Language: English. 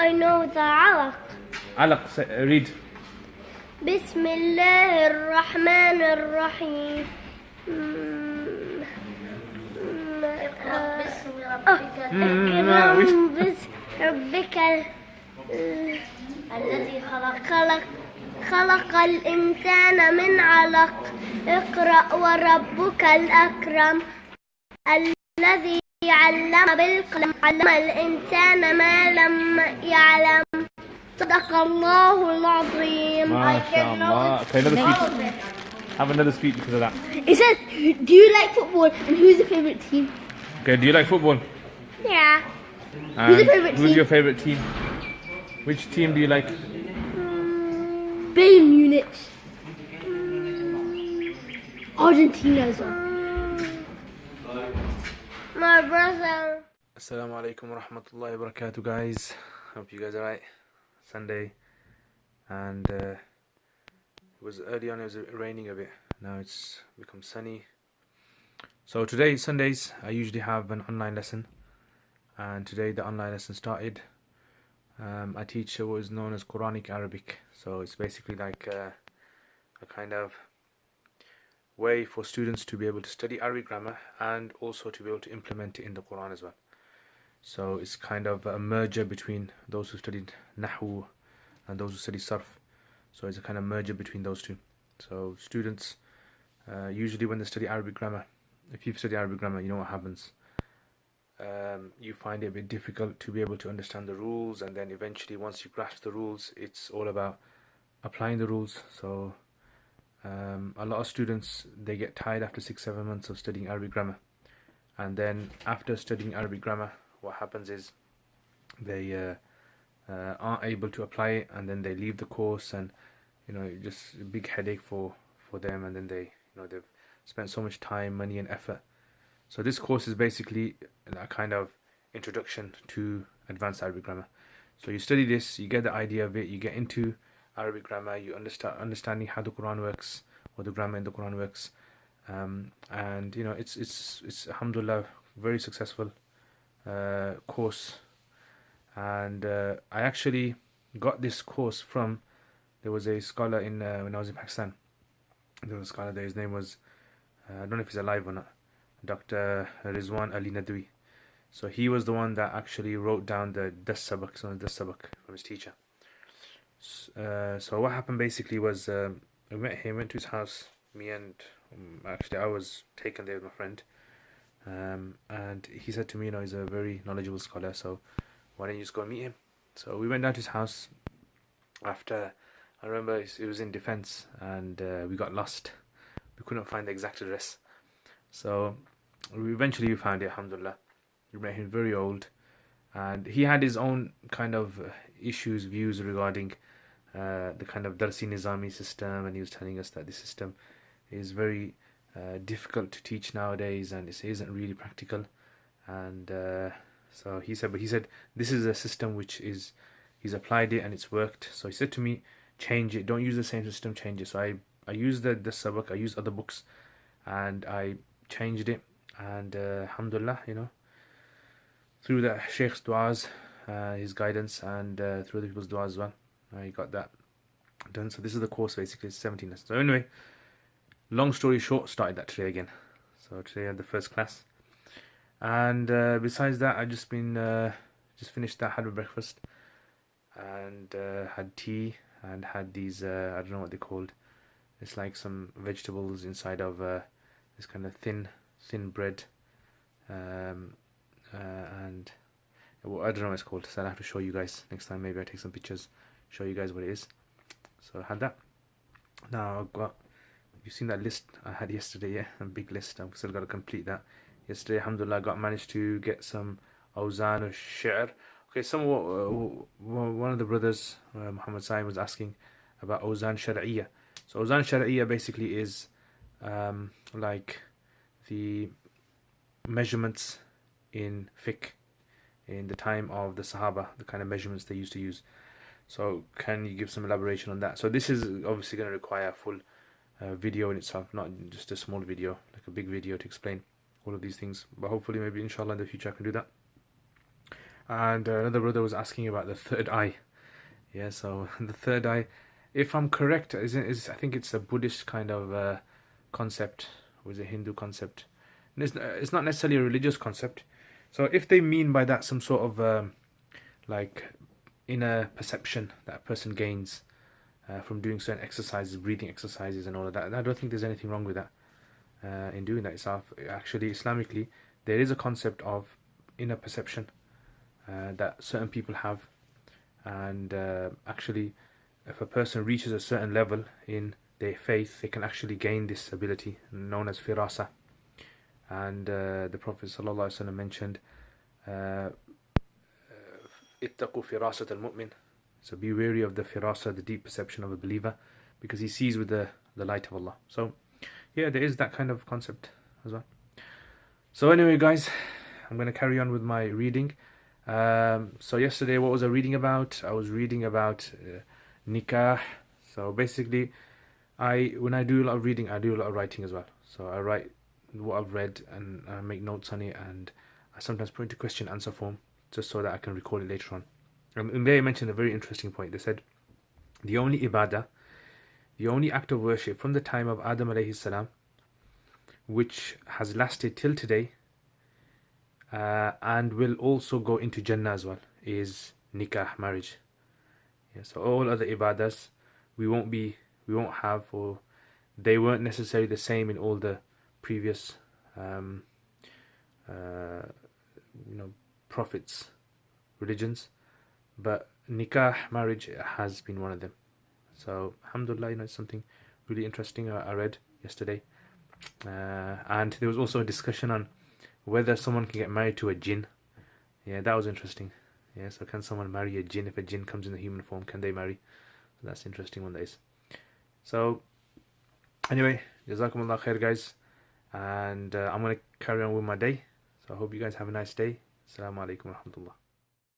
I know the alaq. Alaq, read. بسم الله الرحمن الرحيم. اقرأ باسم ربك الذي خلق الإنسان من علق. اقرأ وربك الأكرم الذي علم بالقلم علم الإنسان ما لم يعلم. صدق الله العظيم. MashaAllah. Okay, another speech. Have another speech because of that. It says, do you like football and who's your favourite team? Okay, do you like football? Yeah. And Who's your favourite who's team? your favourite team? Which team do you like? Bayern Munich. Argentina as well. My brother. Assalamu alaikum wa rahmatullahi wa barakatuh, guys. Hope you guys are right. Sunday, and it was early on, it was raining a bit. Now it's become sunny. So today, Sundays, I usually have an online lesson, and today the online lesson started. I teach what is known as Quranic Arabic, so it's basically like a kind of way for students to be able to study Arabic grammar and also to be able to implement it in the Quran as well. So it's kind of a merger between those who studied Nahu and those who study Sarf. So it's a kind of merger between those two. So students, usually when they study Arabic grammar, if you've studied Arabic grammar, you know what happens. You find it a bit difficult to be able to understand the rules, and then eventually once you grasp the rules, it's all about applying the rules. So a lot of students, they get tired after 6-7 months of studying Arabic grammar, and then after studying Arabic grammar, what happens is they aren't able to apply it, and then they leave the course, and just a big headache for them, and then they've spent so much time, money and effort. So this course is basically a kind of introduction to advanced Arabic grammar. So you study this, you get the idea of it, you get into Arabic grammar, you understanding how the Quran works, or the grammar in the Quran works, and it's alhamdulillah very successful course. And I actually got this course from, there was a scholar in when I was in Pakistan. There was a scholar there, his name was, I don't know if he's alive or not, Dr. Rizwan Ali Nadwi. So he was the one that actually wrote down the Das Sabak from his teacher. So what happened basically was, I met him, went to his house, me and actually I was taken there with my friend, and he said to me, he's a very knowledgeable scholar, so why don't you just go and meet him? So we went down to his house. After, I remember it was in defense, and we got lost. We couldn't find the exact address. So we eventually found it, alhamdulillah. We met him, very old, and he had his own kind of views regarding the kind of Darsi Nizami system, and he was telling us that this system is very difficult to teach nowadays, and it isn't really practical. And so he said this is a system which he's applied it and it's worked. So he said to me, change it, don't use the same system, change it. So I used the sabak, I used other books, and I changed it, and alhamdulillah, through the Sheikh's du'as, his guidance, and through other people's du'as as well, I got that done. So this is the course basically, it's 17 lessons. So anyway, long story short, started that today again. So today I had the first class, and besides that, I just finished that, had a breakfast, and had tea, and had these I don't know what they're called. It's like some vegetables inside of this kind of thin bread, and well, I don't know what it's called, so I'll have to show you guys next time. Maybe I'll take some pictures, show you guys what it is. So I had that. Now I've got, you've seen that list I had yesterday, yeah, a big list. I've still got to complete that. Yesterday, alhamdulillah, I managed to get some awzan or shi'r. Okay, one of the brothers, Muhammad Saim, was asking about awzan shar'iyya. So awzan shar'iyya basically is like the measurements in fiqh in the time of the Sahaba, the kind of measurements they used to use. So can you give some elaboration on that? So this is obviously going to require a full video in itself, not just a small video, like a big video to explain all of these things. But hopefully, maybe inshallah in the future I can do that. And another brother was asking about the third eye. Yeah, so the third eye, if I'm correct, I think it's a Buddhist kind of concept, or is a Hindu concept. And it's not necessarily a religious concept. So if they mean by that some sort of like inner perception that a person gains from doing certain exercises, breathing exercises and all of that, I don't think there's anything wrong with that. In doing that itself, actually, Islamically, there is a concept of inner perception that certain people have, and actually, if a person reaches a certain level in their faith, they can actually gain this ability known as firasa. And the Prophet ﷺ mentioned, "Ittaqu firasat al-mu'min." So be wary of the firasa, the deep perception of a believer, because he sees with the light of Allah. So yeah, there is that kind of concept as well. So anyway, guys, I'm going to carry on with my reading. So yesterday, what was I reading about? I was reading about nikah. So basically, when I do a lot of reading, I do a lot of writing as well. So I write what I've read and I make notes on it, and I sometimes put into question answer form just so that I can record it later on. And they mentioned a very interesting point. They said the only ibadah, the only act of worship from the time of Adam alayhi salam, which has lasted till today, and will also go into Jannah as well, is nikah, marriage. Yeah, so all other ibadahs we won't have, or they weren't necessarily the same in all the previous prophets' religions, but nikah, marriage, has been one of them. So alhamdulillah, it's something really interesting I read yesterday. And there was also a discussion on whether someone can get married to a jinn. Yeah, that was interesting. Yeah, so can someone marry a jinn? If a jinn comes in the human form, can they marry? So that's an interesting one, that is. So anyway, jazakumullah khair, guys, and I'm going to carry on with my day. So I hope you guys have a nice day. Assalamu alaikum wa rahmatullah.